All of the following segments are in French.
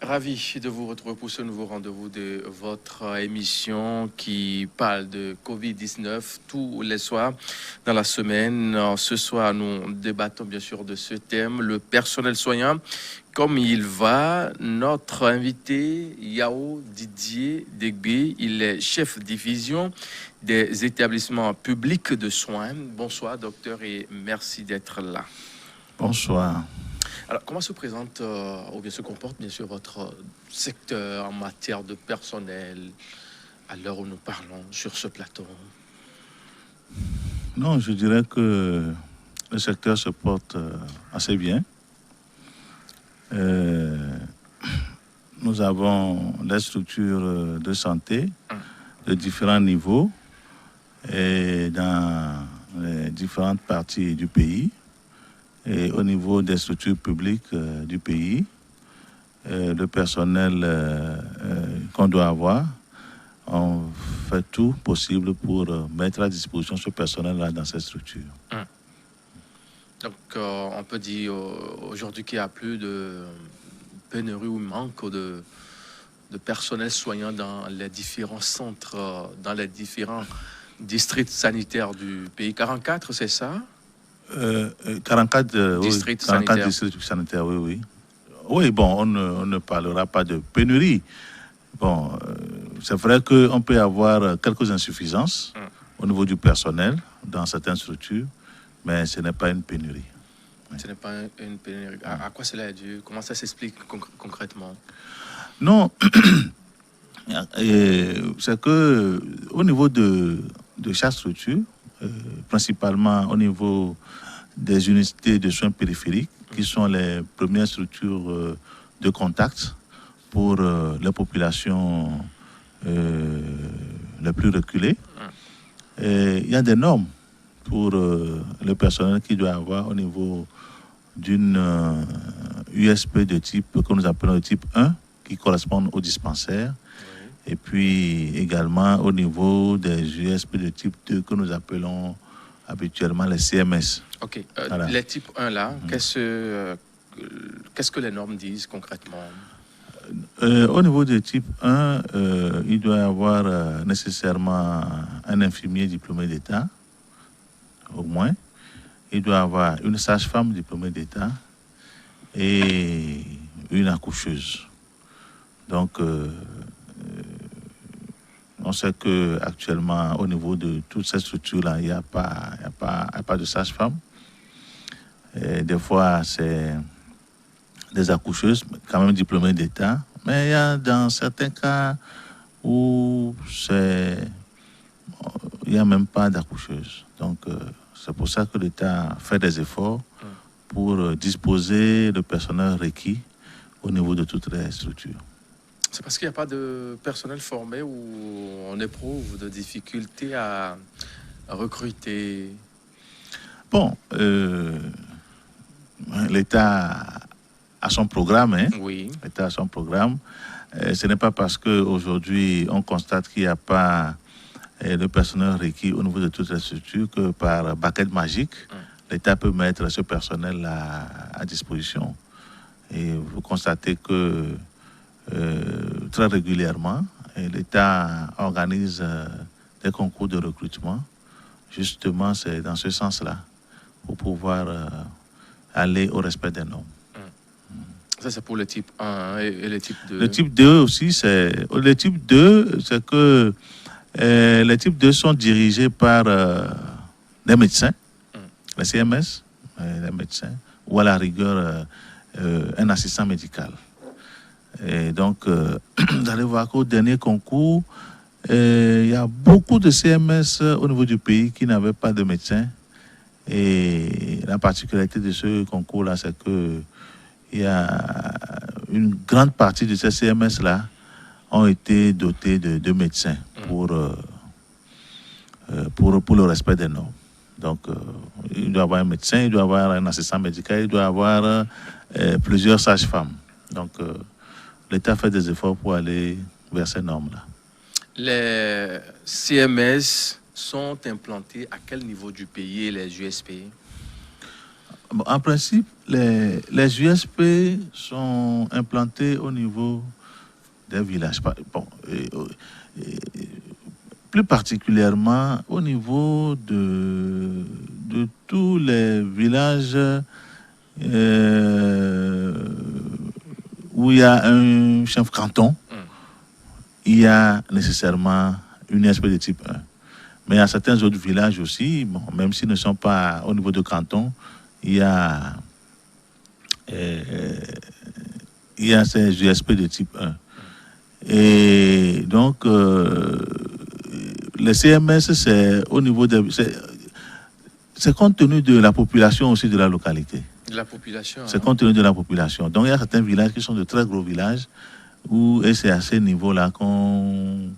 Ravi de vous retrouver pour ce nouveau rendez-vous de votre émission qui parle de Covid-19 tous les soirs dans la semaine. Ce soir, nous débattons bien sûr de ce thème, le personnel soignant. Comme il va, notre invité, Yao Didier Degbe, il est chef division des établissements publics de soins. Bonsoir, docteur, et merci d'être là. Bonsoir. Alors, comment se présente ou bien se comporte bien sûr votre secteur en matière de personnel à l'heure où nous parlons sur ce plateau? Non, je dirais que le secteur se porte assez bien. Nous avons des structures de santé de différents niveaux et dans les différentes parties du pays. Et au niveau des structures publiques du pays, le personnel qu'on doit avoir, on fait tout possible pour mettre à disposition ce personnel-là dans ces structures. Donc, on peut dire aujourd'hui qu'il n'y a plus de pénurie ou manque de personnel soignant dans les différents centres, dans les différents districts sanitaires du pays. 44, c'est ça? 44 districts sanitaires, oui. Oui, bon, on ne parlera pas de pénurie. Bon, c'est vrai qu'on peut avoir quelques insuffisances au niveau du personnel dans certaines structures, mais ce n'est pas une pénurie. Ce n'est pas une pénurie. À quoi cela est dû? Comment ça s'explique concrètement? Non, c'est que au niveau de chaque structure, principalement au niveau des unités de soins périphériques, qui sont les premières structures de contact pour les populations les plus reculées. Il y a des normes pour le personnel qui doit avoir au niveau d'une USP de type que nous appelons le type 1, qui correspond au dispensaire. Et puis également au niveau des USP de type 2 que nous appelons habituellement les CMS. Ok. Voilà. Les types 1 là, qu'est-ce que les normes disent concrètement? Au niveau des types 1, il doit y avoir nécessairement un infirmier diplômé d'État, au moins. Il doit y avoir une sage-femme diplômée d'État et une accoucheuse. Donc, on sait qu'actuellement, au niveau de toutes ces structures-là, il n'y a pas de sage-femme. Des fois, c'est des accoucheuses, quand même diplômées d'État. Mais il y a dans certains cas où il n'y a même pas d'accoucheuse. Donc, c'est pour ça que l'État fait des efforts pour disposer de personnel requis au niveau de toutes les structures. C'est parce qu'il n'y a pas de personnel formé ou on éprouve de difficultés à recruter? Bon, l'État a son programme. Oui. L'État a son programme. Ce n'est pas parce qu'aujourd'hui, on constate qu'il n'y a pas de personnel requis au niveau de toutes les structures que par baguette magique, l'État peut mettre ce personnel à disposition. Et vous constatez que très régulièrement, l'État organise des concours de recrutement. Justement, c'est dans ce sens-là, pour pouvoir aller au respect des normes. Ça, c'est pour le type 1 et le type 2. Le type 2 aussi, c'est... Le type 2, c'est que les types 2 sont dirigés par des médecins, les CMS, les médecins, ou à la rigueur, un assistant médical. Et donc, vous allez voir qu'au dernier concours, il y a beaucoup de CMS au niveau du pays qui n'avaient pas de médecins. Et la particularité de ce concours-là, c'est que il y a une grande partie de ces CMS-là ont été dotés de médecins pour le respect des normes. Donc, il doit y avoir un médecin, il doit y avoir un assistant médical, il doit y avoir plusieurs sages-femmes. Donc, l'État fait des efforts pour aller vers ces normes-là. Les CMS sont implantés à quel niveau du pays, les USP? Bon, en principe, les USP sont implantés au niveau des villages. Bon, plus particulièrement au niveau de tous les villages où il y a un chef canton, il y a nécessairement une USP de type 1. Mais il y a certains autres villages aussi, bon, même s'ils ne sont pas au niveau de canton, il y a ces USP de type 1. Et donc, les CMS, c'est au niveau de... C'est compte tenu de la population aussi de la localité. De la population. C'est compte tenu de la population. Donc, il y a certains villages qui sont de très gros villages et c'est à ce niveau-là qu'on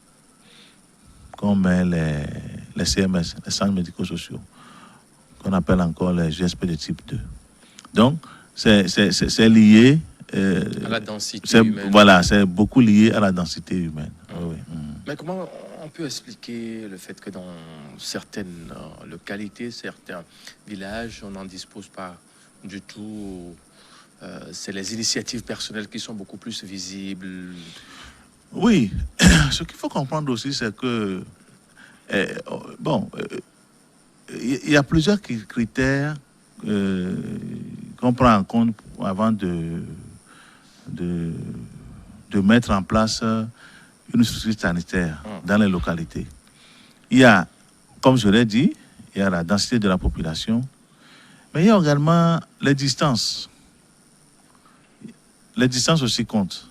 met les CMS, les centres médico-sociaux, qu'on appelle encore les GSP de type 2. Donc, c'est lié... à la densité humaine. Voilà, c'est beaucoup lié à la densité humaine. Oui. Mais comment on peut expliquer le fait que dans certaines localités, certains villages, on n'en dispose pas du tout? C'est les initiatives personnelles qui sont beaucoup plus visibles. Oui, ce qu'il faut comprendre aussi, c'est que il y a plusieurs critères qu'on prend en compte avant de mettre en place une structure sanitaire dans les localités. Il y a, comme je l'ai dit, il y a la densité de la population, mais il y a également les distances. Les distances aussi comptent.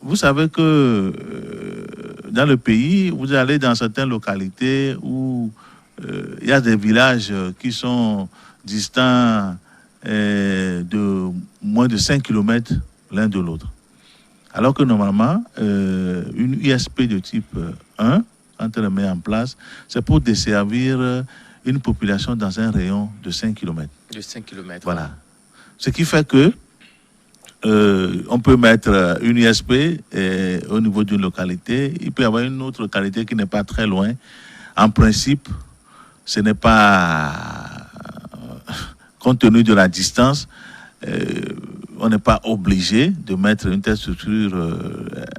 Vous savez que dans le pays, vous allez dans certaines localités où il y a des villages qui sont distants de moins de 5 km l'un de l'autre. Alors que normalement, une ISP de type 1, quand elle est mise en place, c'est pour desservir une population dans un rayon de 5 km. De 5 km. Voilà. Ce qui fait que on peut mettre une ISP au niveau d'une localité. Il peut y avoir une autre localité qui n'est pas très loin. En principe, ce n'est pas... compte tenu de la distance, on n'est pas obligé de mettre une telle structure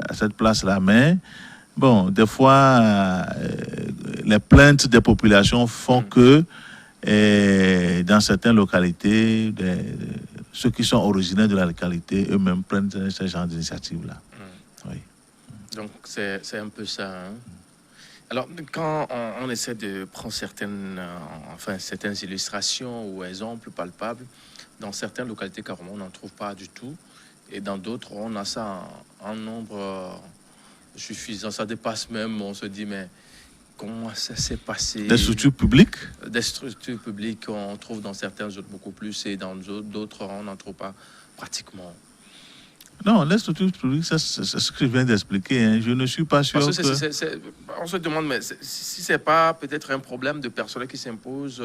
à cette place-là. Mais, bon, des fois, les plaintes des populations font que dans certaines localités, ceux qui sont originaires de la localité, eux-mêmes prennent ce genre d'initiative-là. Oui. Donc, c'est un peu ça. Hein? Alors, quand on essaie de prendre certaines illustrations ou exemples palpables, dans certaines localités, carrément, on n'en trouve pas du tout. Et dans d'autres, on a ça en nombre suffisant. Ça dépasse même, on se dit, mais comment ça s'est passé? Des structures publiques? Des structures publiques, on trouve dans certains autres beaucoup plus, et dans d'autres, on n'en trouve pas pratiquement. Non, les structures publiques, c'est ce que je viens d'expliquer. Hein. Je ne suis pas sûr Parce que on se demande, mais si ce n'est pas peut-être un problème de personnel qui s'impose,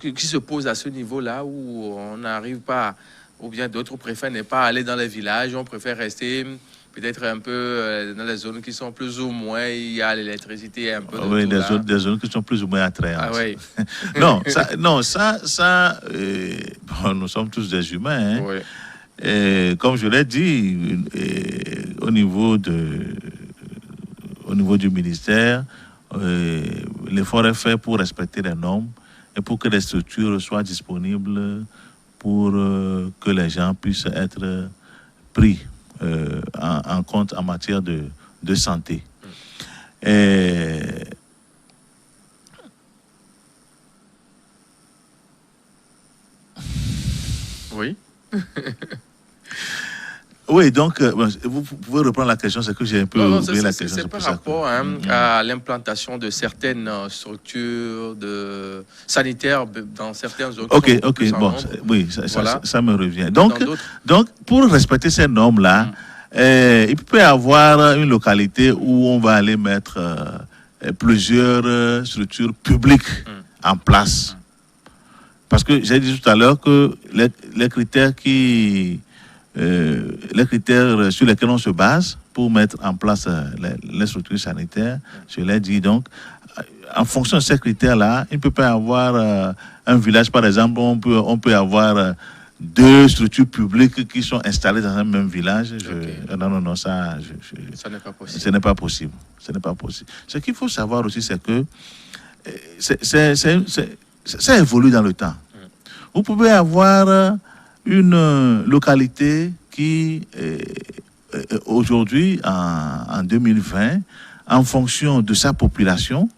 qui se pose à ce niveau-là, où on n'arrive pas, ou bien d'autres préfèrent ne pas aller dans les villages, on préfère rester peut-être un peu dans les zones qui sont plus ou moins, il y a l'électricité un peu. Oui, des zones qui sont plus ou moins attrayantes. Ah, oui. non, ça bon, nous sommes tous des humains. Hein. Oui. Et comme je l'ai dit, au niveau du ministère, l'effort est fait pour respecter les normes et pour que les structures soient disponibles pour que les gens puissent être pris en compte en matière de santé. Oui. Oui, donc, vous pouvez reprendre la question, c'est que j'ai un peu oublié la question. C'est par rapport à l'implantation de certaines structures sanitaires dans certaines zones. Ok, bon, oui, ça me revient. Donc, pour respecter ces normes-là, il peut y avoir une localité où on va aller mettre plusieurs structures publiques en place. Parce que j'ai dit tout à l'heure que les critères sur lesquels on se base pour mettre en place les structures sanitaires, je l'ai dit donc, en fonction de ces critères-là, il ne peut pas y avoir un village, par exemple, on peut avoir deux structures publiques qui sont installées dans un même village. Non, ça n'est pas possible. Ce n'est pas possible. Ce qu'il faut savoir aussi, c'est que ça évolue dans le temps. Vous pouvez avoir une localité qui, aujourd'hui, en 2020, en fonction de sa population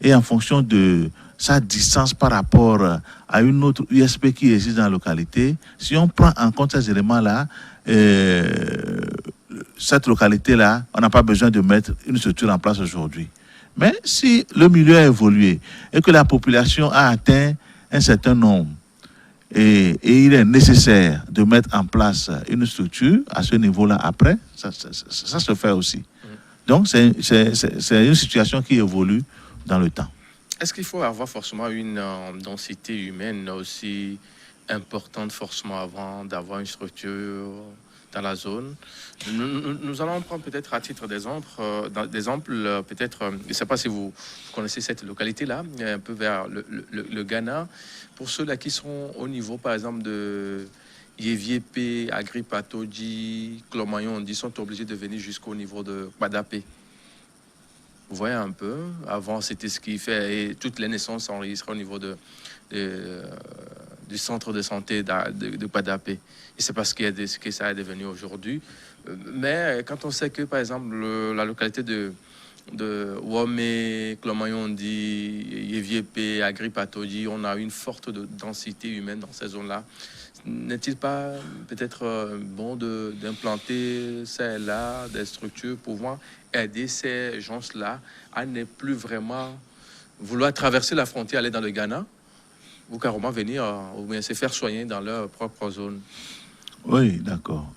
et en fonction de sa distance par rapport à une autre USP qui existe dans la localité, si on prend en compte ces éléments-là, cette localité-là, on n'a pas besoin de mettre une structure en place aujourd'hui. Mais si le milieu a évolué et que la population a atteint un certain nombre, et il est nécessaire de mettre en place une structure à ce niveau-là après, ça se fait aussi. Donc, c'est une situation qui évolue dans le temps. Est-ce qu'il faut avoir forcément une densité humaine aussi importante forcément avant d'avoir une structure dans la zone? Nous allons prendre peut-être à titre d'exemple, peut-être, je ne sais pas si vous connaissez cette localité-là, un peu vers le Ghana. Pour ceux-là qui sont au niveau, par exemple, de Yeviépé, Agripatodji, Clomayon, ils sont obligés de venir jusqu'au niveau de Badapé. Vous voyez un peu, avant c'était ce qui fait, et toutes les naissances sont enregistrées au niveau du centre de santé de Badapé. Et c'est parce que ça est devenu aujourd'hui. Mais quand on sait que, par exemple, la localité de Womé, Clomayondi, Yeviépé, Agripatodji, on a une forte densité humaine dans ces zones-là. N'est-il pas peut-être bon d'implanter celles-là, des structures pouvant aider ces gens-là à ne plus vraiment vouloir traverser la frontière, aller dans le Ghana, ou carrément venir ou bien se faire soigner dans leur propre zone? Oui, d'accord.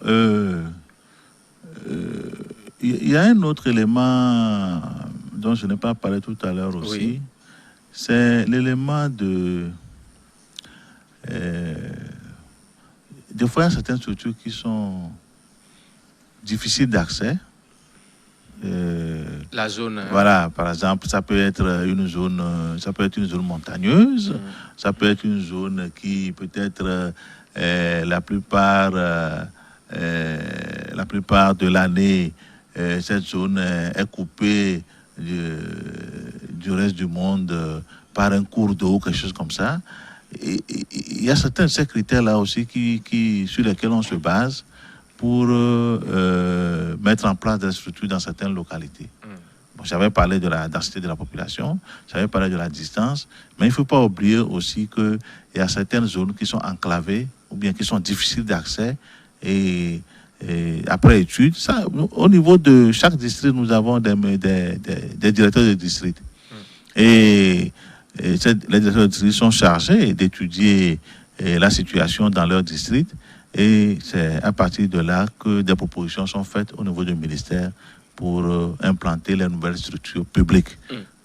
Il y a un autre élément dont je n'ai pas parlé tout à l'heure aussi. Oui. C'est l'élément de... des fois, il y a certaines structures qui sont difficiles d'accès. La zone. Voilà, par exemple, ça peut être une zone montagneuse, ça peut être une zone qui peut-être la plupart de l'année, cette zone est coupée du reste du monde par un cours d'eau, quelque chose comme ça. Et il y a certains de ces critères-là aussi sur lesquels on se base pour mettre en place des structures dans certaines localités. Bon, j'avais parlé de la densité de la population, j'avais parlé de la distance, mais il ne faut pas oublier aussi qu'il y a certaines zones qui sont enclavées ou bien qui sont difficiles d'accès. Et après étude, au niveau de chaque district, nous avons des directeurs de district. Et les directeurs de district sont chargés d'étudier la situation dans leur district. Et c'est à partir de là que des propositions sont faites au niveau du ministère pour implanter les nouvelles structures publiques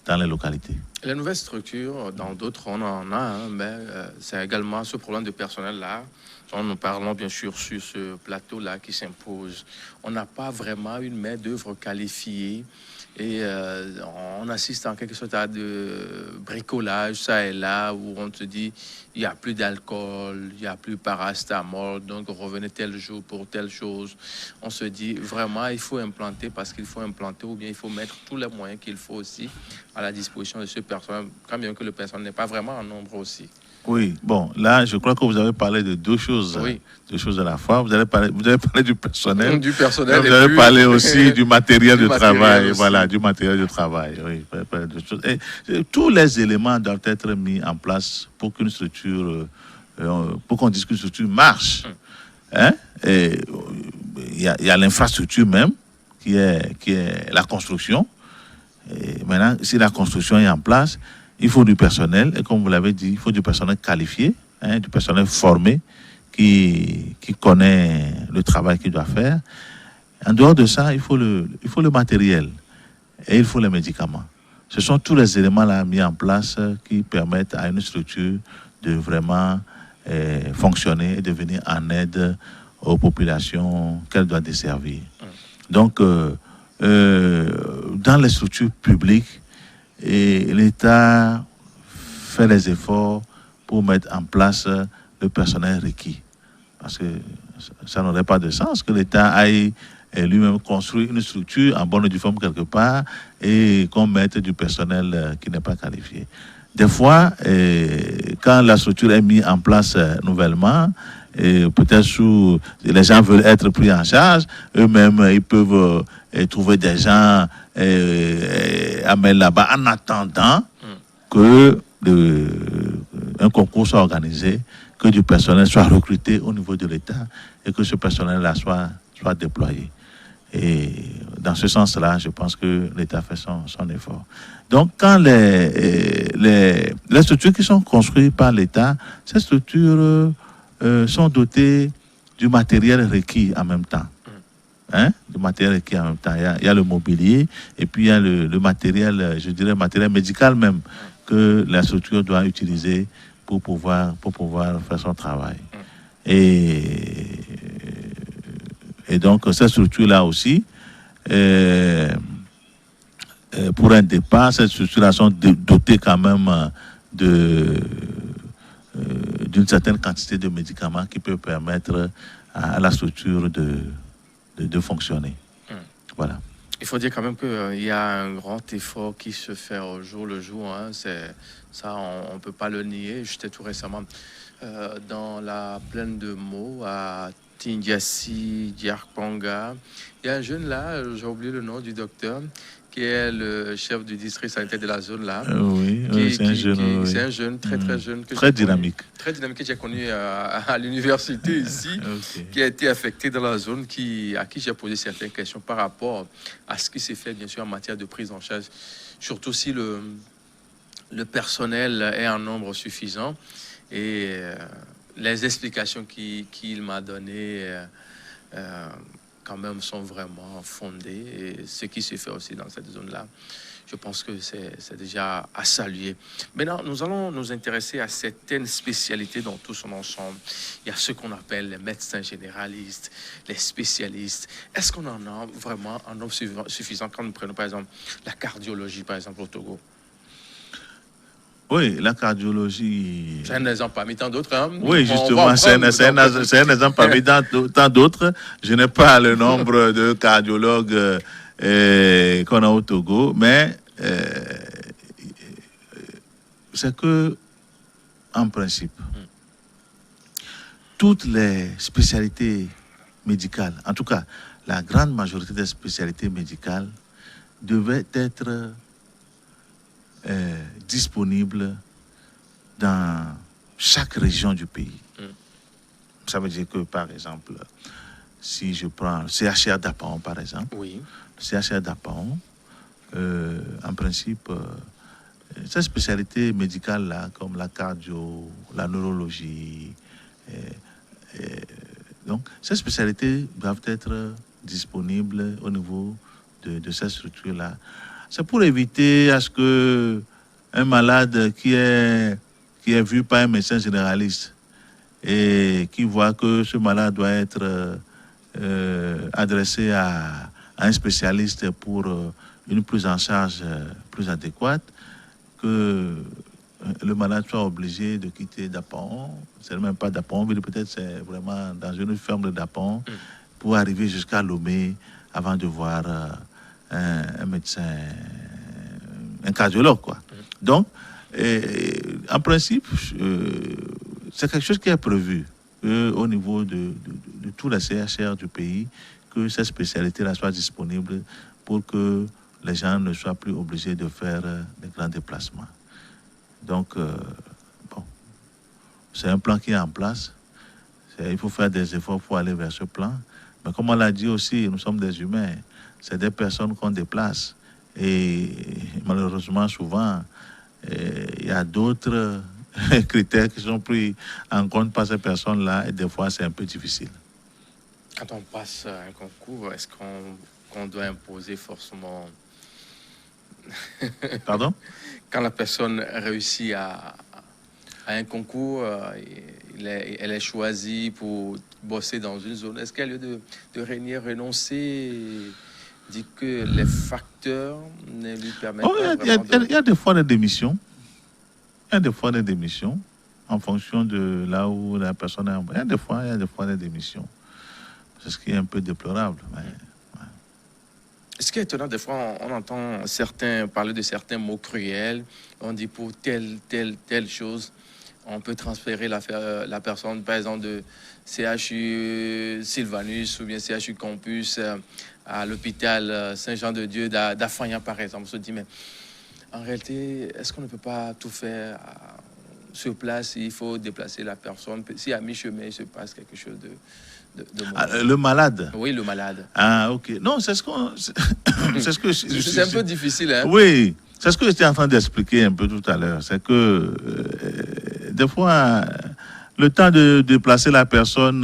dans les localités. Les nouvelles structures, dans d'autres, on en a, mais c'est également ce problème de personnel-là. Nous parlons bien sûr sur ce plateau-là qui s'impose. On n'a pas vraiment une main-d'œuvre qualifiée et on assiste en quelque sorte à de bricolage, ça et là, où on te dit il n'y a plus d'alcool, il n'y a plus paracétamol, donc revenez tel jour pour telle chose. On se dit vraiment il faut implanter parce qu'il faut implanter ou bien il faut mettre tous les moyens qu'il faut aussi à la disposition de ce personnel, quand bien que le personnel n'est pas vraiment en nombre aussi. Oui, bon, là, je crois que vous avez parlé de deux choses à la fois. Vous avez parlé du personnel. Vous avez parlé aussi du matériel de travail. Voilà, du matériel de travail. Oui, et tous les éléments doivent être mis en place pour qu'une structure, pour qu'on dise qu'une structure marche. Hein? Et il il y a l'infrastructure même, qui est la construction. Et maintenant, si la construction est en place, il faut du personnel, et comme vous l'avez dit, il faut du personnel qualifié, du personnel formé, qui connaît le travail qu'il doit faire. En dehors de ça, il faut le matériel et il faut les médicaments. Ce sont tous les éléments là mis en place qui permettent à une structure de vraiment fonctionner et de venir en aide aux populations qu'elle doit desservir. Donc, dans les structures publiques, l'État fait les efforts pour mettre en place le personnel requis. Parce que ça n'aurait pas de sens que l'État aille lui-même construire une structure en bonne et due forme quelque part et qu'on mette du personnel qui n'est pas qualifié. Des fois, quand la structure est mise en place nouvellement, peut-être les gens veulent être pris en charge, eux-mêmes ils peuvent trouver des gens à mettre là-bas en attendant que un concours soit organisé, que du personnel soit recruté au niveau de l'État et que ce personnel-là soit déployé. Et dans ce sens-là, je pense que l'État fait son effort. Donc, quand les structures qui sont construites par l'État, ces structures sont dotées du matériel requis en même temps. Du matériel requis en même temps. Il y a le mobilier et puis il y a le matériel, je dirais, matériel médical même, que la structure doit utiliser pour pouvoir faire son travail. Et donc, cette structure-là aussi, pour un départ, ces structures-là sont dotées quand même d'une certaine quantité de médicaments qui peut permettre à la structure de fonctionner. Voilà. Il faut dire quand même qu'il y a un grand effort qui se fait au jour le jour. Ça, on ne peut pas le nier. J'étais tout récemment dans la plaine de Meaux à Tindiassi, Diarpanga. Il y a un jeune là, j'ai oublié le nom du docteur, qui est le chef du district sanitaire de la zone là. C'est un jeune. C'est un jeune, très jeune. Très dynamique. Très dynamique que j'ai connu à l'université ici, qui a été affecté dans la zone, à qui j'ai posé certaines questions par rapport à ce qui s'est fait, bien sûr, en matière de prise en charge, surtout si le personnel est en nombre suffisant. Et les explications qu'il m'a données quand même sont vraiment fondées. Et ce qui se fait aussi dans cette zone-là, je pense que c'est déjà à saluer. Maintenant, nous allons nous intéresser à certaines spécialités dans tout son ensemble. Il y a ce qu'on appelle les médecins généralistes, les spécialistes. Est-ce qu'on en a vraiment un nombre suffisant quand nous prenons, par exemple, la cardiologie, par exemple, au Togo? Oui, la cardiologie... C'est un exemple parmi tant d'autres. Hein? Oui, justement, c'est un exemple parmi tant d'autres. Je n'ai pas le nombre de cardiologues qu'on a au Togo, mais c'est que, en principe, toutes les spécialités médicales, en tout cas, la grande majorité des spécialités médicales devaient être disponibles dans chaque région du pays. Ça veut dire que, par exemple, si je prends le CHR d'Apaon, par exemple, oui. Le CHR d'Apaon, en principe, ces spécialités médicales-là, comme la cardio, la neurologie, donc ces spécialités doivent être disponibles au niveau de ces structures-là. C'est pour éviter à ce que un malade qui est vu par un médecin généraliste et qui voit que ce malade doit être adressé à un spécialiste pour une prise en charge plus adéquate, que le malade soit obligé de quitter Dapon. C'est même pas Dapon, mais peut-être c'est vraiment dans une ferme de Dapon pour arriver jusqu'à Lomé avant de voir un médecin, un cardiologue, quoi. Donc, en principe, c'est quelque chose qui est prévu au niveau de tous les CHR du pays, que ces spécialités-là soient disponibles pour que les gens ne soient plus obligés de faire des grands déplacements. Donc, bon, c'est un plan qui est en place. Il faut faire des efforts pour aller vers ce plan. Mais comme on l'a dit aussi, nous sommes des humains. C'est des personnes qu'on déplace. Et malheureusement, souvent, il y a d'autres critères qui sont pris en compte par ces personnes-là. Et des fois, c'est un peu difficile. Quand on passe à un concours, est-ce qu'on doit imposer forcément... Pardon? Quand la personne réussit à un concours, elle est choisie pour bosser dans une zone, est-ce qu'elle, au lieu de régner, renoncer, dit que les facteurs ne lui permettent pas vraiment de... Il y a des fois des démissions. Il y a des fois des démissions en fonction de là où la personne est. Il y a des fois des démissions. C'est ce qui est un peu déplorable. Mais, ouais. Ce qui est étonnant, des fois, on entend certains parler de certains mots cruels. On dit pour telle chose, on peut transférer la personne, par exemple, de CHU Sylvanus ou bien CHU Campus à l'hôpital Saint-Jean-de-Dieu d'Afanya, par exemple. On se dit, mais en réalité, est-ce qu'on ne peut pas tout faire sur place? Il faut déplacer la personne. Si à mi-chemin, il se passe quelque chose de le malade. Oui, le malade. Ah, ok. Non, c'est ce qu'on. C'est ce que. C'est un peu difficile, hein? Oui, c'est ce que j'étais en train d'expliquer un peu tout à l'heure. C'est que des fois, le temps de déplacer la personne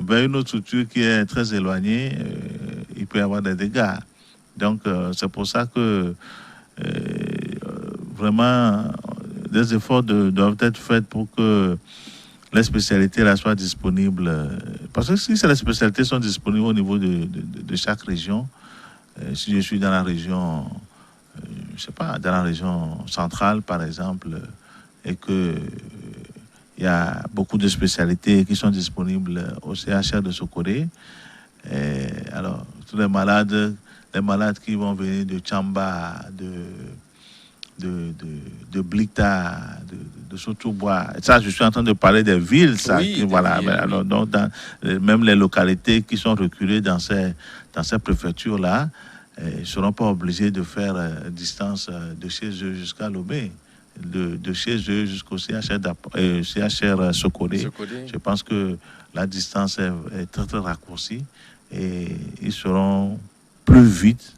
vers une autre structure qui est très éloignée, il peut y avoir des dégâts. Donc, c'est pour ça que vraiment, des efforts doivent être faits pour que les spécialités là soient disponibles. Parce que si les spécialités sont disponibles au niveau de chaque région, si je suis dans la région, je ne sais pas, dans la région centrale par exemple, et que il y a beaucoup de spécialités qui sont disponibles au CHR de Sokoré, alors tous les malades qui vont venir de Tchamba, de Blita, de Sotobois. Ça, je suis en train de parler des villes, ça. Oui, voilà. villes, Alors, donc, même les localités qui sont reculées dans ces préfectures-là, ils ne seront pas obligés de faire distance de chez eux jusqu'à Lomé, de chez eux jusqu'au CHR Sokoré. Je pense que la distance est très, très raccourcie et ils seront plus vite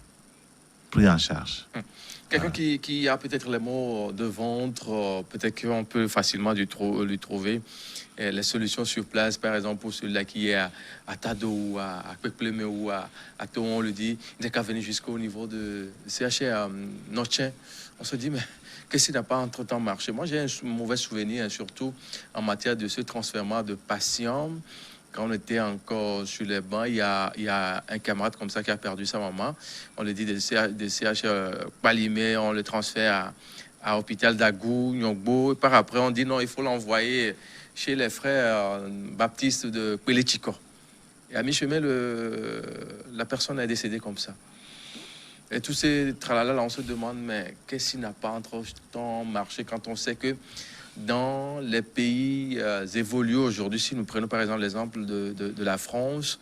pris en charge. Quelqu'un qui a peut-être les maux de ventre, peut-être qu'on peut facilement lui trouver les solutions sur place. Par exemple, pour celui-là qui est à Tado ou à Kwekpleme ou à Toon, on le dit, il n'a qu'à venir jusqu'au niveau de CHR Notchen. On se dit, mais qu'est-ce qui n'a pas entre-temps marché? Moi, j'ai un mauvais souvenir, surtout en matière de ce transfert de patients. Quand on était encore sur les bancs, il y a un camarade comme ça qui a perdu sa maman. On le dit de CH Palimé, on le transfère à l'hôpital d'Agou, Nyongbo. Et par après, on dit non, il faut l'envoyer chez les frères baptistes de Pelechiko. Et à mi-chemin, la personne est décédée comme ça. Et tous ces tralala, là, on se demande, mais qu'est-ce qui n'a pas entre-temps marché quand on sait que dans les pays évolués aujourd'hui, si nous prenons par exemple l'exemple de la France,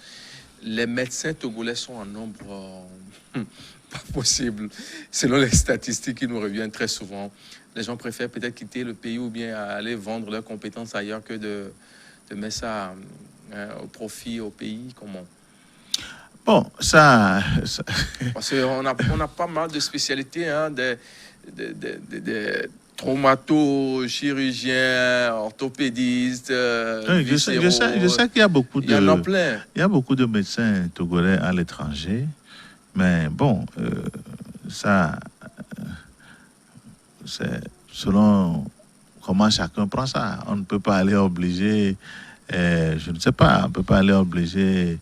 les médecins togolais sont en nombre pas possible. Selon les statistiques qui nous reviennent très souvent, les gens préfèrent peut-être quitter le pays ou bien aller vendre leurs compétences ailleurs que de mettre ça au profit au pays. Comment? Bon, ça... Parce qu'on a pas mal de spécialités, hein, des traumato-chirurgiens, orthopédistes. Je sais qu'il y a beaucoup il y en a plein. Il y a beaucoup de médecins togolais à l'étranger, mais bon, ça, c'est selon comment chacun prend ça. On ne peut pas aller obliger, je ne sais pas, on ne peut pas aller obliger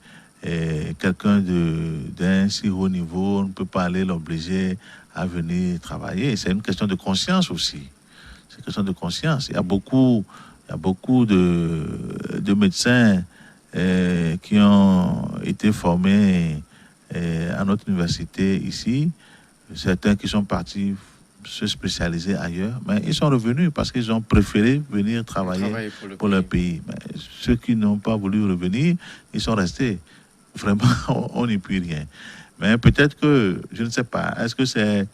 quelqu'un d'un si haut niveau, on ne peut pas aller l'obliger à venir travailler. C'est une question de conscience aussi. C'est une question de conscience. Il y a beaucoup de médecins qui ont été formés à notre université ici. Certains qui sont partis se spécialiser ailleurs, mais ils sont revenus parce qu'ils ont préféré venir travailler pour leur pays. Mais ceux qui n'ont pas voulu revenir, ils sont restés. Vraiment, on n'y peut rien. Mais peut-être que, je ne sais pas, est-ce que c'est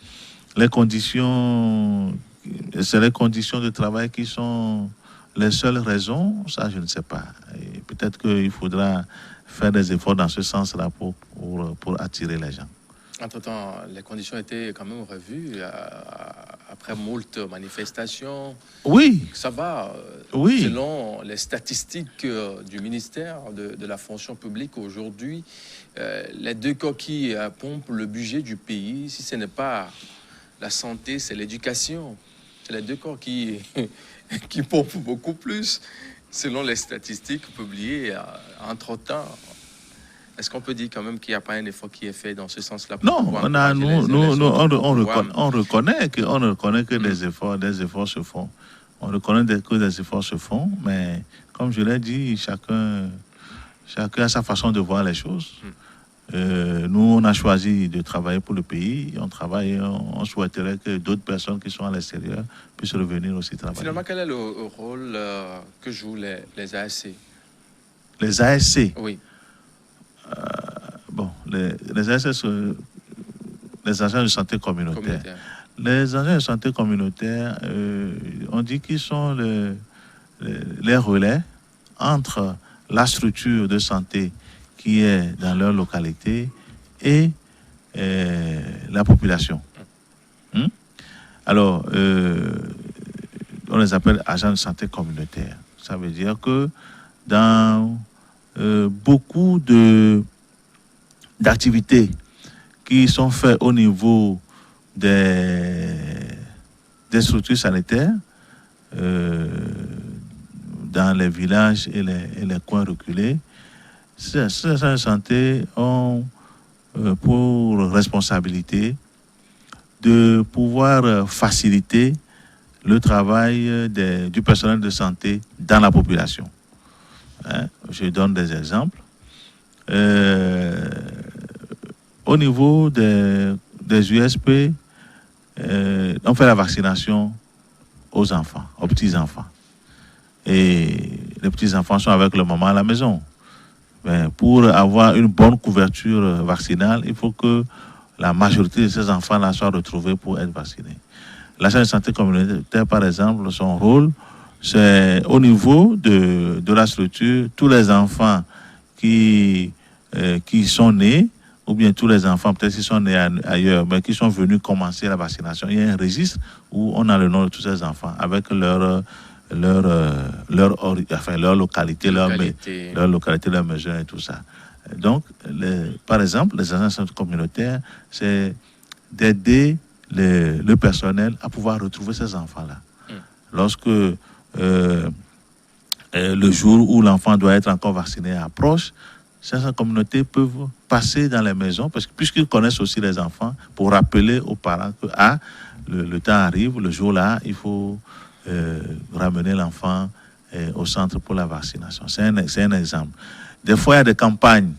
les conditions de travail qui sont les seules raisons, ça je ne sais pas. Et peut-être qu'il faudra faire des efforts dans ce sens-là pour attirer les gens. Entre-temps, les conditions étaient quand même revues après moult manifestations. Oui. Ça va. Oui. Selon les statistiques du ministère de la fonction publique aujourd'hui, les deux coquilles pompent le budget du pays. Si ce n'est pas la santé, c'est l'éducation. C'est les deux corps qui pompent beaucoup plus, selon les statistiques publiées entre-temps. Est-ce qu'on peut dire quand même qu'il n'y a pas un effort qui est fait dans ce sens-là? Non, on reconnaît que des efforts se font. On reconnaît que des efforts se font, mais comme je l'ai dit, chacun a sa façon de voir les choses. Nous, on a choisi de travailler pour le pays. On souhaiterait que d'autres personnes qui sont à l'extérieur puissent revenir aussi travailler. Finalement, quel est le rôle que jouent les ASC? Les ASC? Oui. Bon, les ASC sont les agents de santé communautaire. Les agents de santé communautaire, on dit qu'ils sont les relais entre la structure de santé qui est dans leur localité et la population. Alors, on les appelle agents de santé communautaire. Ça veut dire que dans beaucoup d'activités qui sont faites au niveau des structures sanitaires, dans les villages et les coins reculés, ces agents de santé ont pour responsabilité de pouvoir faciliter le travail du personnel de santé dans la population. Je donne des exemples. Au niveau des USP, on fait la vaccination aux enfants, aux petits-enfants. Et les petits-enfants sont avec le maman à la maison. Mais pour avoir une bonne couverture vaccinale, il faut que la majorité de ces enfants-là soient retrouvés pour être vaccinés. L'agent de santé communautaire, par exemple, son rôle, c'est au niveau de la structure, tous les enfants qui sont nés, ou bien tous les enfants, peut-être qui sont nés ailleurs, mais qui sont venus commencer la vaccination. Il y a un registre où on a le nom de tous ces enfants, avec leur localité, leur mesure et tout ça. Donc, par exemple, les agents de santé communautaire, c'est d'aider le personnel à pouvoir retrouver ces enfants-là. Lorsque le jour où l'enfant doit être encore vacciné approche, ces communautés peuvent passer dans les maisons, parce que puisqu'ils connaissent aussi les enfants, pour rappeler aux parents que le temps arrive, le jour-là, il faut ramener l'enfant au centre pour la vaccination. C'est un exemple. Des fois, il y a des campagnes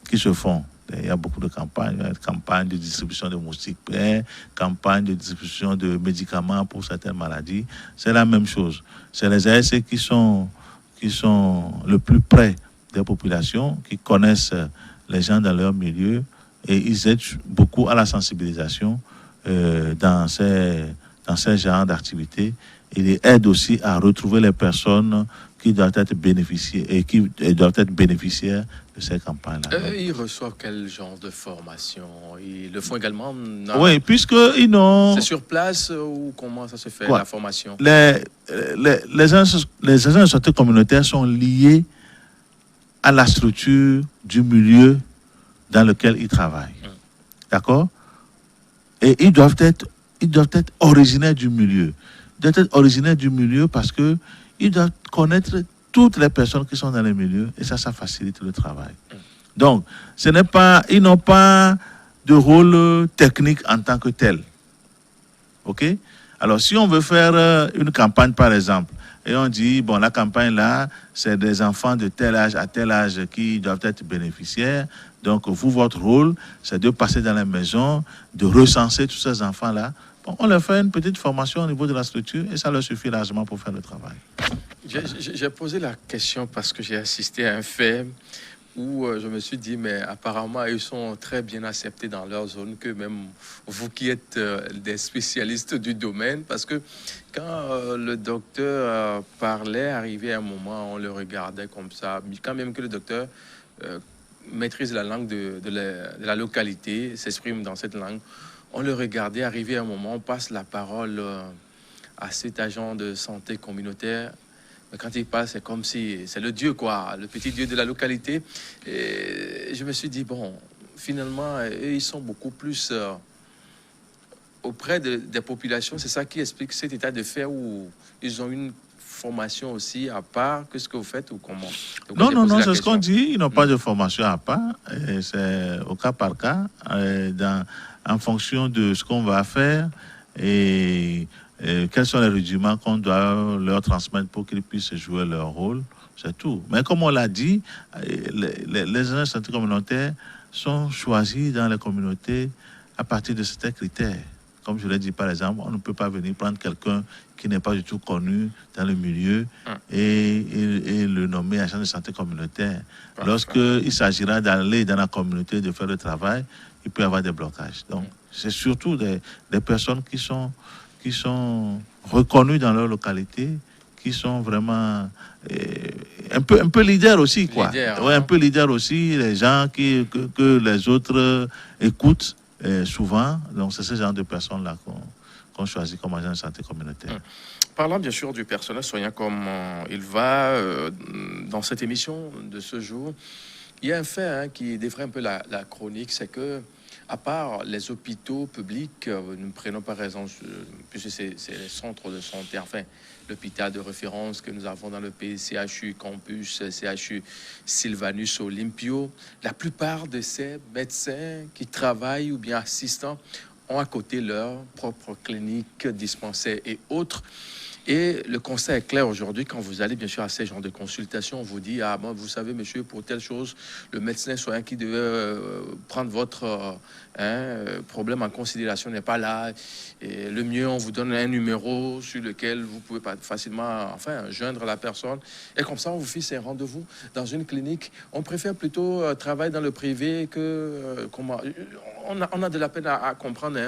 qui se font. Il y a beaucoup de campagnes. Il y a des campagnes de distribution de moustiques, campagnes de distribution de médicaments pour certaines maladies. C'est la même chose. C'est les ASC qui sont le plus près des populations, qui connaissent les gens dans leur milieu, et ils aident beaucoup à la sensibilisation dans ces genres d'activités. Ils aident aussi à retrouver les personnes qui doivent être bénéficiaires de ces campagnes-là. Ils reçoivent quel genre de formation? Ils le font également? Oui, puisqu'ils n'ont... C'est sur place ou comment ça se fait, la formation? Les agents de santé communautaire sont liés à la structure du milieu dans lequel ils travaillent. D'accord? Et ils doivent être originaires du milieu. Ils doivent être originaires du milieu parce qu'ils doivent connaître toutes les personnes qui sont dans le milieu, et ça facilite le travail. Donc, ils n'ont pas de rôle technique en tant que tel. OK? Alors, si on veut faire une campagne, par exemple, et on dit, bon, la campagne là, c'est des enfants de tel âge à tel âge qui doivent être bénéficiaires. Donc, vous, votre rôle, c'est de passer dans la maison, de recenser tous ces enfants-là. Bon, on leur fait une petite formation au niveau de la structure et ça leur suffit largement pour faire le travail. J'ai posé la question parce que j'ai assisté à un fait où je me suis dit, mais apparemment, ils sont très bien acceptés dans leur zone, que même vous qui êtes des spécialistes du domaine, parce que quand le docteur parlait, arrivé à un moment, on le regardait comme ça, quand même que le docteur maîtrise la langue de la localité, s'exprime dans cette langue, on le regardait, arrivé à un moment, on passe la parole à cet agent de santé communautaire. Mais quand il parle, c'est comme si c'est le dieu, quoi, le petit dieu de la localité. Et je me suis dit, bon, finalement, eux, ils sont beaucoup plus auprès des populations. C'est ça qui explique cet état de fait où ils ont une formation aussi à part que ce que vous faites ou comment? Donc, Non, j'ai non, posé non, la c'est ce qu'on question. dit. Ils n'ont pas de formation à part. Et c'est au cas par cas, en fonction de ce qu'on va faire et quels sont les rudiments qu'on doit leur transmettre pour qu'ils puissent jouer leur rôle. C'est tout. Mais comme on l'a dit, les agents de santé communautaire sont choisis dans les communautés à partir de certains critères. Comme je l'ai dit, par exemple, on ne peut pas venir prendre quelqu'un qui n'est pas du tout connu dans le milieu et le nommer agent de santé communautaire. Lorsqu'il s'agira d'aller dans la communauté, de faire le travail, il peut y avoir des blocages. Donc, c'est surtout des personnes qui sont reconnues dans leur localité, qui sont vraiment un peu leaders aussi, quoi. Ouais, un peu leaders aussi, les gens que les autres écoutent souvent. Donc, c'est ce genre de personnes-là qu'on choisit comme agent de santé communautaire. Parlant bien sûr du personnel soignant comme il va dans cette émission de ce jour, il y a un fait qui défraie un peu la chronique, c'est que à part les hôpitaux publics, nous prenons par exemple, puisque c'est les centres de santé, enfin l'hôpital de référence que nous avons dans le pays, CHU Campus, CHU Sylvanus Olympio, la plupart de ces médecins qui travaillent ou bien assistants ont à côté leur propre clinique, dispensaire et autres. Et le constat est clair aujourd'hui, quand vous allez bien sûr à ces genres de consultations, on vous dit, ah bon, vous savez monsieur, pour telle chose, le médecin soignant qui devait prendre votre problème en considération n'est pas là. Et le mieux, on vous donne un numéro sur lequel vous pouvez pas facilement joindre la personne. Et comme ça, on vous fixe un rendez-vous dans une clinique. On préfère plutôt travailler dans le privé que... on a de la peine à comprendre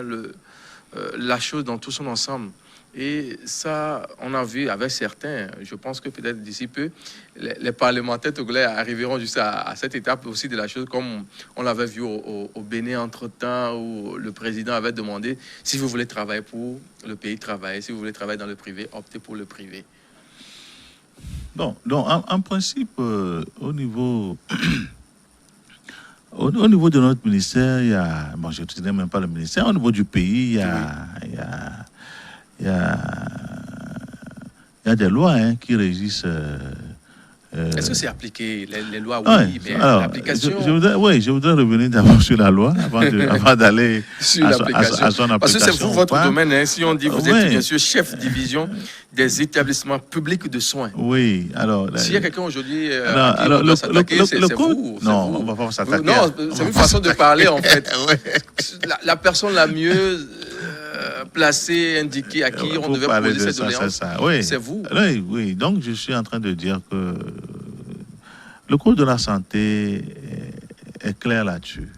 la chose dans tout son ensemble. Et ça, on a vu avec certains, je pense que peut-être d'ici peu, les parlementaires togolais arriveront juste à cette étape aussi de la chose, comme on l'avait vu au Bénin entre-temps, où le président avait demandé, si vous voulez travailler pour le pays, travaillez. Si vous voulez travailler dans le privé, optez pour le privé. Bon, donc en principe, au niveau... Au niveau de notre ministère, il y a... Bon, je ne dirais même pas le ministère. Au niveau du pays, il y a des lois qui régissent... Est-ce que c'est appliqué, les lois? Ouais, Oui, mais alors, l'application... je voudrais revenir d'abord sur la loi avant d'aller sur à l'application. son application. Parce que c'est votre domaine. Si on dit vous êtes bien sûr chef division des établissements publics de soins. Oui, alors... S'il y a quelqu'un aujourd'hui alors, doit s'attaquer, c'est vous. Non, on ne va pas s'attaquer. Non, c'est une façon de parler en fait. La personne la mieux... placé, indiqué à qui on devait poser cette doléance, oui. c'est vous. Oui, donc je suis en train de dire que le code de la santé est clair là-dessus.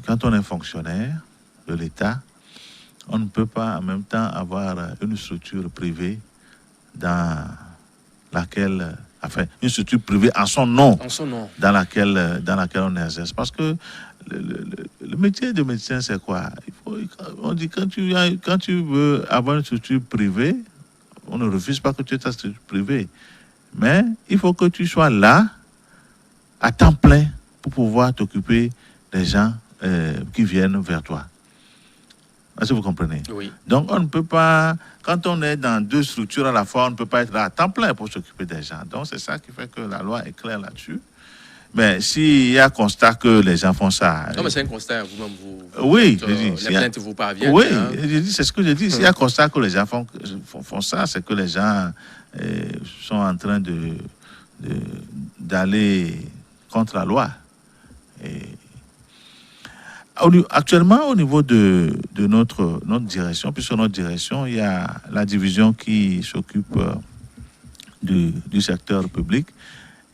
Quand on est fonctionnaire de l'État, on ne peut pas en même temps avoir une structure privée dans laquelle... Enfin, une structure privée en son nom, dans laquelle on exerce. Parce que le métier de médecin, c'est quoi? On dit quand tu veux avoir une structure privée, on ne refuse pas que tu aies ta structure privée. Mais il faut que tu sois là, à temps plein, pour pouvoir t'occuper des gens qui viennent vers toi. Est-ce que vous comprenez? Oui. Donc, on ne peut pas, quand on est dans deux structures à la fois, on ne peut pas être là à temps plein pour s'occuper des gens. Donc, c'est ça qui fait que la loi est claire là-dessus. Mais s'il y a constat que les gens font ça... Non, mais c'est un constat, vous-même, oui, les plaintes vous parviennent. Oui, c'est ce que je dis. S'il y a constat que les gens font ça, c'est que les gens sont en train d'aller contre la loi. Et actuellement, au niveau de notre direction, puisque notre direction, il y a la division qui s'occupe du secteur public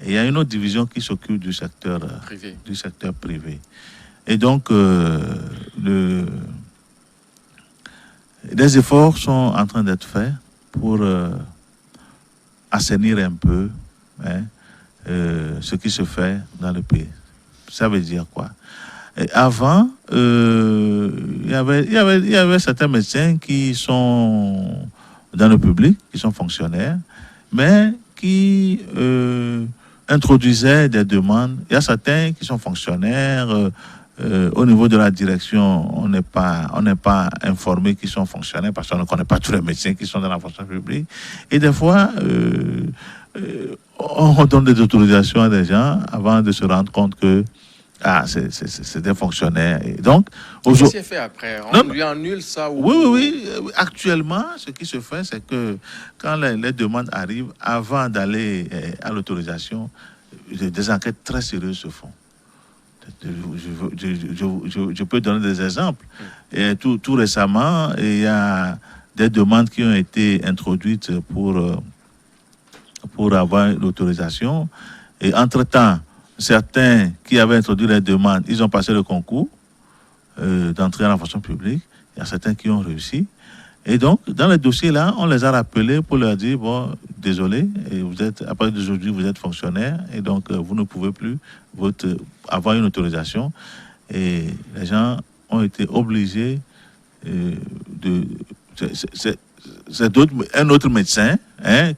Et il y a une autre division qui s'occupe du secteur privé. Et donc, des efforts sont en train d'être faits pour assainir un peu ce qui se fait dans le pays. Ça veut dire quoi? Et avant, il y avait certains médecins qui sont dans le public, qui sont fonctionnaires, mais qui introduisaient des demandes. Il y a certains qui sont fonctionnaires. Au niveau de la direction, on n'est pas informé qu'ils sont fonctionnaires parce qu'on ne connaît pas tous les médecins qui sont dans la fonction publique. Et des fois, on donne des autorisations à des gens avant de se rendre compte que c'est des fonctionnaires. Et donc, qu'est-ce qui s'est fait après? On lui annule ça ou... Oui. Actuellement, ce qui se fait, c'est que quand les demandes arrivent, avant d'aller à l'autorisation, des enquêtes très sérieuses se font. Je peux donner des exemples. Et tout récemment, il y a des demandes qui ont été introduites pour avoir l'autorisation. Et entre-temps, certains qui avaient introduit les demandes, ils ont passé le concours d'entrée dans la fonction publique. Il y a certains qui ont réussi. Et donc, dans les dossiers-là, on les a rappelés pour leur dire, bon, désolé, et à partir d'aujourd'hui, vous êtes fonctionnaire, et donc vous ne pouvez plus avoir une autorisation. Et les gens ont été obligés c'est un autre médecin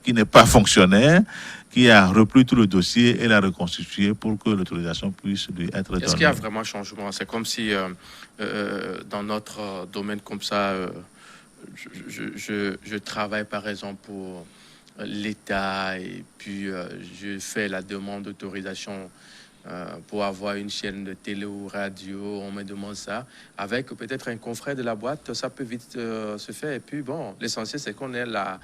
qui n'est pas fonctionnaire, qui a repris tout le dossier et l'a reconstitué pour que l'autorisation puisse lui être donnée. Est-ce qu'il y a vraiment changement? C'est comme si dans notre domaine comme ça, je travaille par exemple pour l'État et puis je fais la demande d'autorisation pour avoir une chaîne de télé ou radio, on me demande ça. Avec peut-être un confrère de la boîte, ça peut vite se faire. Et puis bon, l'essentiel c'est qu'on ait la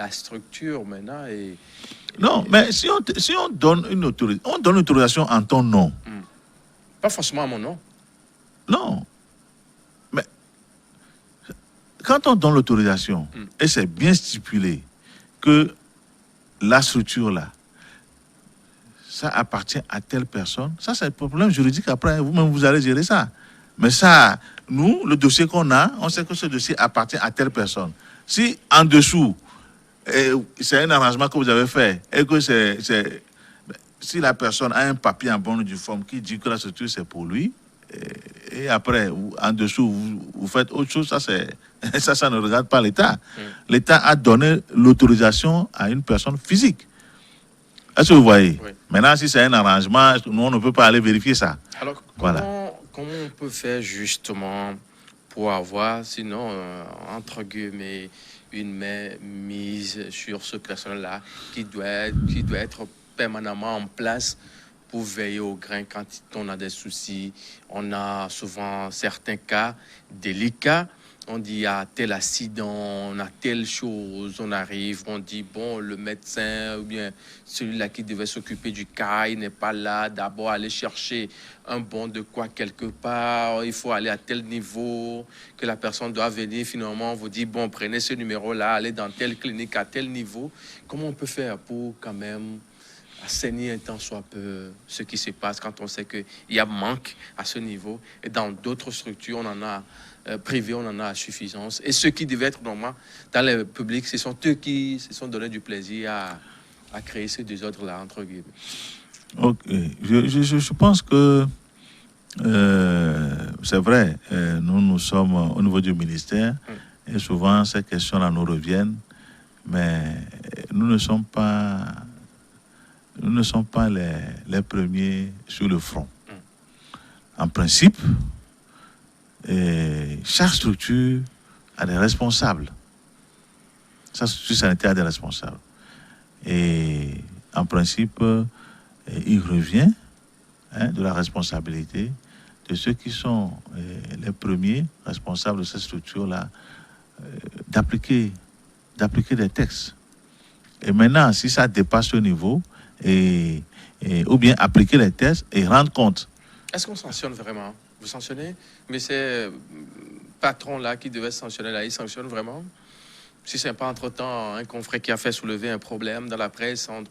structure maintenant. Non, mais si on donne une autorisation, on donne l'autorisation en ton nom. Pas forcément à mon nom. Non. Mais quand on donne l'autorisation, et c'est bien stipulé que la structure là, ça appartient à telle personne, ça c'est un problème juridique, après vous-même vous allez gérer ça. Mais ça, nous, le dossier qu'on a, on sait que ce dossier appartient à telle personne. Si en dessous, c'est un arrangement que vous avez fait, et que si la personne a un papier en bonne et due forme qui dit que la structure c'est pour lui, et après, en dessous, vous faites autre chose, ça ne regarde pas l'État. L'État a donné l'autorisation à une personne physique. Est-ce que vous voyez? Oui. Maintenant, si c'est un arrangement, nous, on ne peut pas aller vérifier ça. Alors, comment on peut faire justement pour avoir, sinon, entre guillemets, une main mise sur ce personnel-là qui doit être permanemment en place pour veiller au grain quand on a des soucis? On a souvent certains cas délicats. On dit, il y a tel accident, on a telle chose, on arrive, on dit, bon, le médecin ou bien celui-là qui devait s'occuper du cas, il n'est pas là, d'abord aller chercher un bon de quoi quelque part, il faut aller à tel niveau, que la personne doit venir, finalement, on vous dit, bon, prenez ce numéro-là, allez dans telle clinique à tel niveau. Comment on peut faire pour quand même assainir un tant soit peu ce qui se passe quand on sait qu'il y a manque à ce niveau, et dans d'autres structures, on en a privés, on en a à suffisance. Et ceux qui devaient être normalement dans le public, ce sont eux qui se sont donné du plaisir à créer ce désordre-là, entre guillemets. Ok. Je pense que c'est vrai, nous sommes au niveau du ministère et souvent ces questions-là nous reviennent, mais nous ne sommes pas les premiers sur le front. En principe, chaque structure a des responsables. Chaque structure sanitaire a des responsables. Et en principe, il revient de la responsabilité de ceux qui sont les premiers responsables de cette structure-là d'appliquer des textes. Et maintenant, si ça dépasse ce niveau, ou bien appliquer les textes et rendre compte. Est-ce qu'on sanctionne vraiment? Vous sanctionnez? Mais ces patrons-là qui devaient sanctionner, là, ils sanctionnent vraiment? Si c'est pas entre-temps un confrère qui a fait soulever un problème dans la presse, on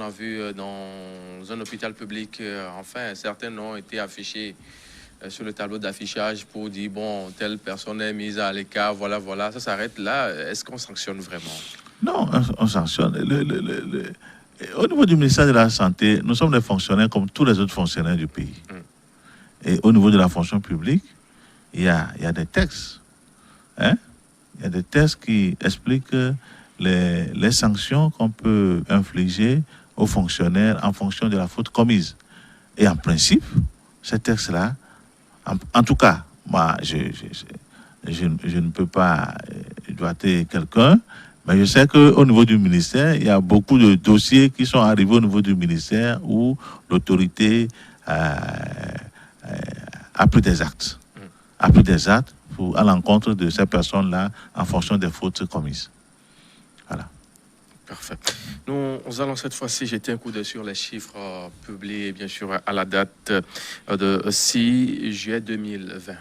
a vu dans un hôpital public, enfin, certains noms ont été affichés sur le tableau d'affichage pour dire, bon, telle personne est mise à l'écart, voilà, ça s'arrête là. Est-ce qu'on sanctionne vraiment? Non, on sanctionne. Au niveau du ministère de la Santé, nous sommes des fonctionnaires comme tous les autres fonctionnaires du pays. Et au niveau de la fonction publique, il y a des textes. Hein? Il y a des textes qui expliquent les sanctions qu'on peut infliger aux fonctionnaires en fonction de la faute commise. Et en principe, ces textes-là, en tout cas, moi, je ne peux pas doiter quelqu'un, mais je sais qu'au niveau du ministère, il y a beaucoup de dossiers qui sont arrivés au niveau du ministère où l'autorité a pris des actes. À l'encontre de ces personnes-là en fonction des fautes commises. Voilà. Parfait. Nous allons cette fois-ci jeter un coup d'œil sur les chiffres publiés, bien sûr, à la date de 6 juillet 2020.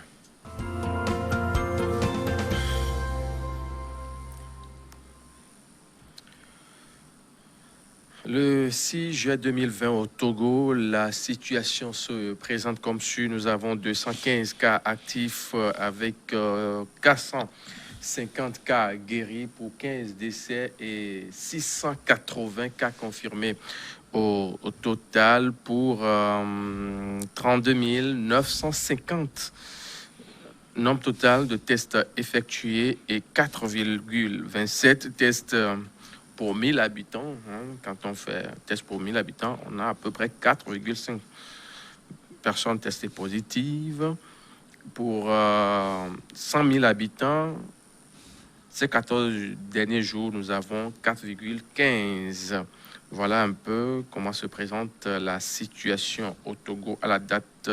Le 6 juillet 2020 au Togo, la situation se présente comme suit. Nous avons 215 cas actifs avec 450 cas guéris pour 15 décès et 680 cas confirmés au total pour 32 950 nombre total de tests effectués et 4,27 tests pour 1000 habitants. Quand on fait un test pour 1000 habitants, on a à peu près 4,5 personnes testées positives. Pour 100 000 habitants, ces 14 derniers jours, nous avons 4,15. Voilà un peu comment se présente la situation au Togo à la date,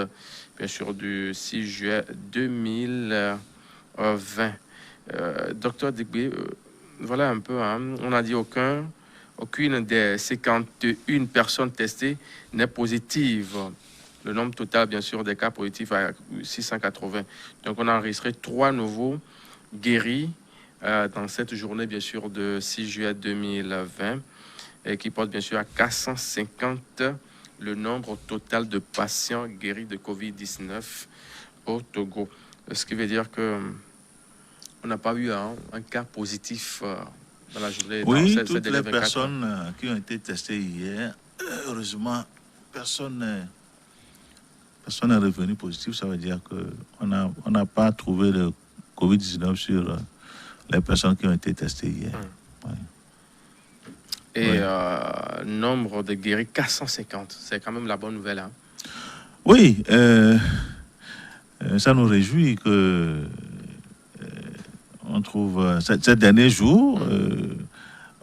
bien sûr, du 6 juillet 2020. Docteur Digbe, voilà un peu, on a dit aucune des 51 personnes testées n'est positive. Le nombre total, bien sûr, des cas positifs à 680. Donc, on a enregistré 3 nouveaux guéris dans cette journée, bien sûr, de 6 juillet 2020, et qui porte, bien sûr, à 450 le nombre total de patients guéris de COVID-19 au Togo. Ce qui veut dire que on n'a pas eu un cas positif dans la journée. Oui, toutes les personnes qui ont été testées hier, heureusement, personne n'est revenu positif. Ça veut dire qu'on n'a pas trouvé le Covid-19 sur les personnes qui ont été testées hier. Ouais. Et nombre de guéris, 450. C'est quand même la bonne nouvelle. Oui, ça nous réjouit que on trouve ces derniers jours,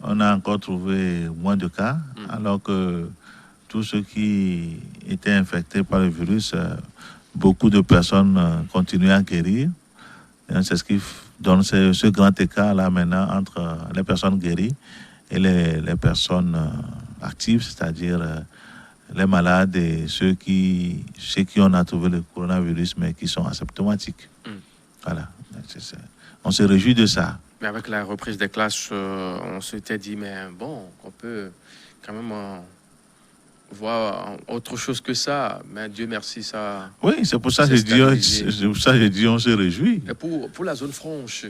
on a encore trouvé moins de cas, alors que tous ceux qui étaient infectés par le virus, beaucoup de personnes continuent à guérir. C'est ce qui donne ce grand écart là maintenant entre les personnes guéries et les personnes actives, c'est-à-dire les malades et ceux qui on a trouvé le coronavirus mais qui sont asymptomatiques. Voilà. On se réjouit de ça. Mais avec la reprise des classes, on s'était dit, mais bon, on peut quand même voir autre chose que ça. Mais Dieu merci, ça. Oui, c'est pour ça que j'ai dit, on se réjouit. Et pour la zone franche,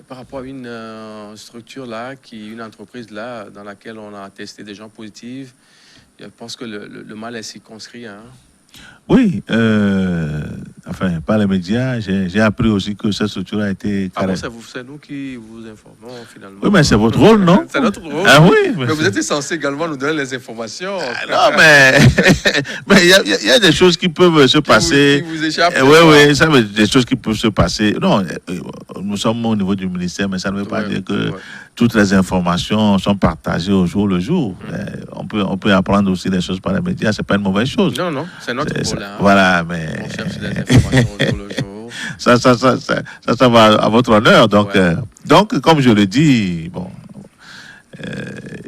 par rapport à une structure là, une entreprise là, dans laquelle on a testé des gens positifs, je pense que le mal est circonscrit. Oui, enfin, par les médias, j'ai appris aussi que cette structure a été... Ah bon, c'est nous qui vous informons finalement. Oui, mais c'est votre rôle, non? C'est notre rôle. Ah oui. Mais vous êtes censé également nous donner les informations. Non, mais il y a des choses qui peuvent se passer. Qui vous échappent. Oui, ça veut dire des choses qui peuvent se passer. Non, nous sommes au niveau du ministère, mais ça ne veut pas dire que toutes les informations sont partagées au jour le jour. On peut apprendre aussi des choses par les médias, c'est pas une mauvaise chose. Non, c'est notre rôle. Voilà, mais... On cherche des informations au jour le jour. Ça va à votre honneur. Donc, donc comme je le dis, bon,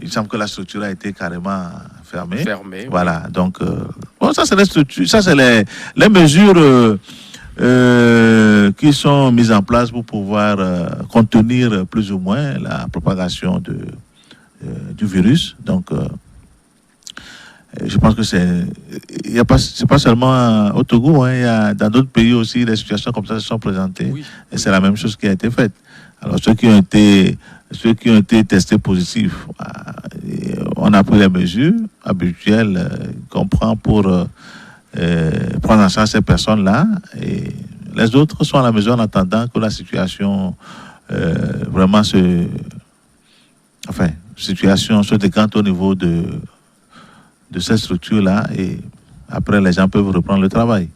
il semble que la structure a été carrément fermée. Fermée. Voilà, donc, bon, ça c'est les structures, ça c'est les mesures qui sont mises en place pour pouvoir contenir plus ou moins la propagation du virus. Donc, je pense que c'est pas seulement au Togo, hein, il y a dans d'autres pays aussi des situations comme ça se sont présentées, Oui. et c'est la même chose qui a été faite. Alors ceux qui ont été testés positifs, on a pris les mesures habituelles qu'on prend pour prendre en charge ces personnes-là, et les autres sont à la maison en attendant que la situation vraiment situation se décante au niveau de cette structure-là, et après les gens peuvent reprendre le travail.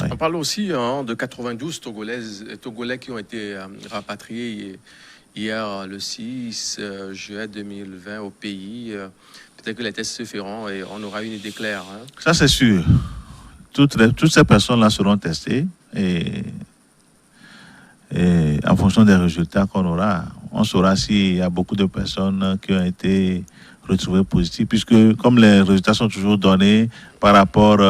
Ouais. On parle aussi de 92 Togolais qui ont été rapatriés hier, le 6 juillet 2020 au pays. Peut-être que les tests se feront et on aura une idée claire. Hein. Ça, c'est sûr. Toutes ces personnes-là seront testées, et en fonction des résultats qu'on aura, on saura s'il y a beaucoup de personnes qui ont été retrouvées positives, puisque comme les résultats sont toujours donnés par rapport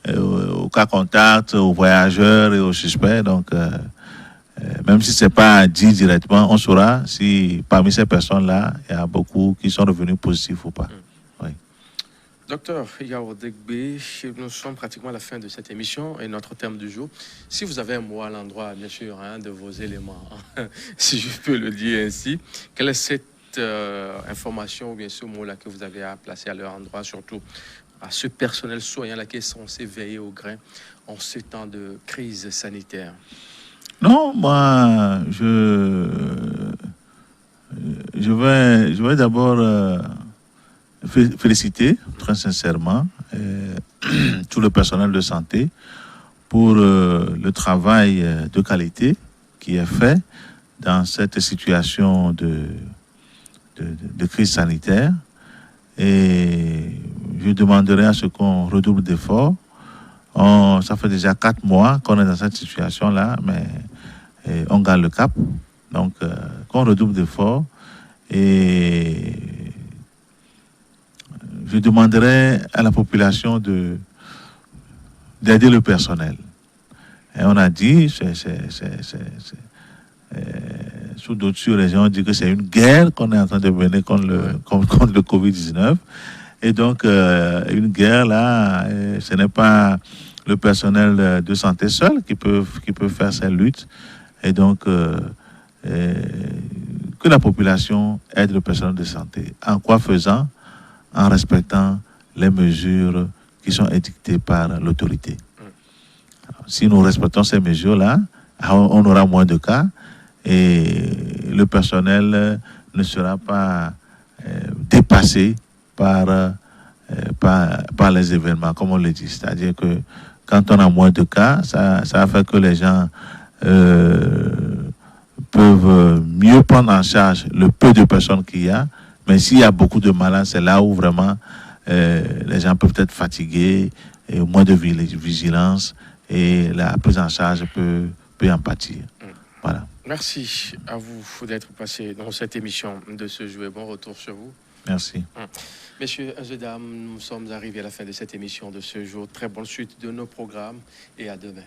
aux cas contacts, aux voyageurs et aux suspects, donc même si ce n'est pas dit directement, on saura si parmi ces personnes-là, il y a beaucoup qui sont revenus positifs ou pas. Oui. Docteur Yao Degbe, nous sommes pratiquement à la fin de cette émission et notre thème du jour. Si vous avez un mot à l'endroit, bien sûr, de vos éléments, si je peux le dire ainsi, quelle est cette information ou bien ce mot-là que vous avez à placer à leur endroit, surtout à ce personnel soignant-là qui est censé veiller au grain en ce temps de crise sanitaire? Non, moi, je vais d'abord féliciter très sincèrement tout le personnel de santé pour le travail de qualité qui est fait dans cette situation de crise sanitaire. Et je demanderai à ce qu'on redouble d'efforts. Ça fait déjà 4 mois qu'on est dans cette situation-là, mais on garde le cap. Donc, qu'on redouble d'efforts. Et je demanderai à la population d'aider le personnel. Et on a dit, sous d'autres régions, on dit que c'est une guerre qu'on est en train de mener contre le Covid-19. Et donc, une guerre, là, ce n'est pas le personnel de santé seul qui peut faire cette lutte. Et donc, que la population aide le personnel de santé. En quoi faisant? En respectant les mesures qui sont édictées par l'autorité. Si nous respectons ces mesures-là, on aura moins de cas et le personnel ne sera pas dépassé par les événements, comme on le dit. C'est-à-dire que quand on a moins de cas, ça va faire que les gens peuvent mieux prendre en charge le peu de personnes qu'il y a. Mais s'il y a beaucoup de malades, c'est là où vraiment les gens peuvent être fatigués, et moins de vigilance, et la prise en charge peut en pâtir. Voilà. Merci à vous d'être passé dans cette émission de ce jour. Bon retour sur vous. Merci. Messieurs et dames, nous sommes arrivés à la fin de cette émission de ce jour. Très bonne suite de nos programmes et à demain.